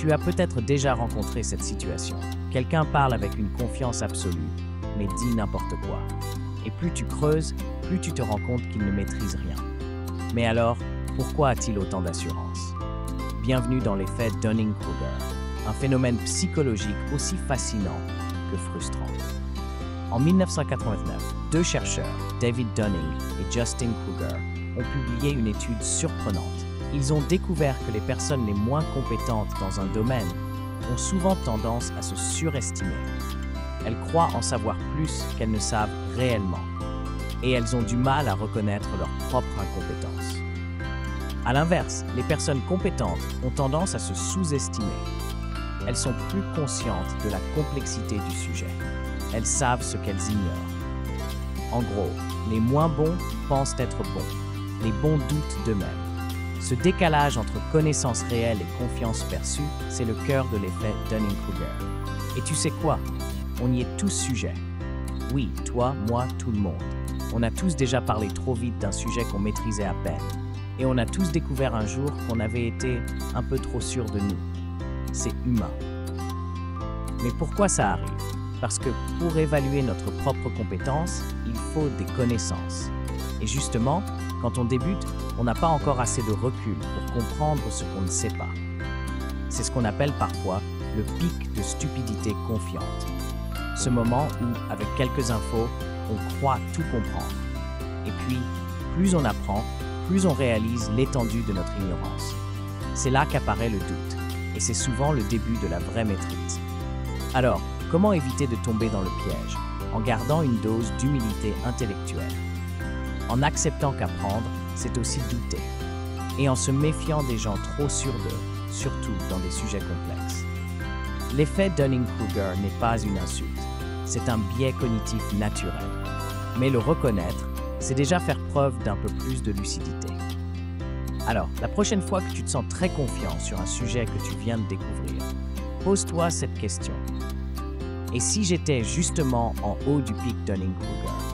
Tu as peut-être déjà rencontré cette situation. Quelqu'un parle avec une confiance absolue, mais dit n'importe quoi. Et plus tu creuses, plus tu te rends compte qu'il ne maîtrise rien. Mais alors, pourquoi a-t-il autant d'assurance? Bienvenue dans l'effet Dunning-Kruger, un phénomène psychologique aussi fascinant que frustrant. En 1989, deux chercheurs, David Dunning et Justin Kruger, ont publié une étude surprenante. Ils ont découvert que les personnes les moins compétentes dans un domaine ont souvent tendance à se surestimer. Elles croient en savoir plus qu'elles ne savent réellement, et elles ont du mal à reconnaître leur propre incompétence. À l'inverse, les personnes compétentes ont tendance à se sous-estimer. Elles sont plus conscientes de la complexité du sujet. Elles savent ce qu'elles ignorent. En gros, les moins bons pensent être bons. Les bons doutent d'eux-mêmes. Ce décalage entre connaissance réelle et confiance perçue, c'est le cœur de l'effet Dunning-Kruger. Et tu sais quoi? On y est tous sujets. Oui, toi, moi, tout le monde. On a tous déjà parlé trop vite d'un sujet qu'on maîtrisait à peine. Et on a tous découvert un jour qu'on avait été un peu trop sûr de nous. C'est humain. Mais pourquoi ça arrive? Parce que pour évaluer notre propre compétence, il faut des connaissances. Et justement, quand on débute, on n'a pas encore assez de recul pour comprendre ce qu'on ne sait pas. C'est ce qu'on appelle parfois le pic de stupidité confiante. Ce moment où, avec quelques infos, on croit tout comprendre. Et puis, plus on apprend, plus on réalise l'étendue de notre ignorance. C'est là qu'apparaît le doute, et c'est souvent le début de la vraie maîtrise. Alors, comment éviter de tomber dans le piège? En gardant une dose d'humilité intellectuelle. En acceptant qu'apprendre, c'est aussi douter. Et en se méfiant des gens trop sûrs d'eux, surtout dans des sujets complexes. L'effet Dunning-Kruger n'est pas une insulte. C'est un biais cognitif naturel. Mais le reconnaître, c'est déjà faire preuve d'un peu plus de lucidité. Alors, la prochaine fois que tu te sens très confiant sur un sujet que tu viens de découvrir, pose-toi cette question. Et si j'étais justement en haut du pic Dunning-Kruger?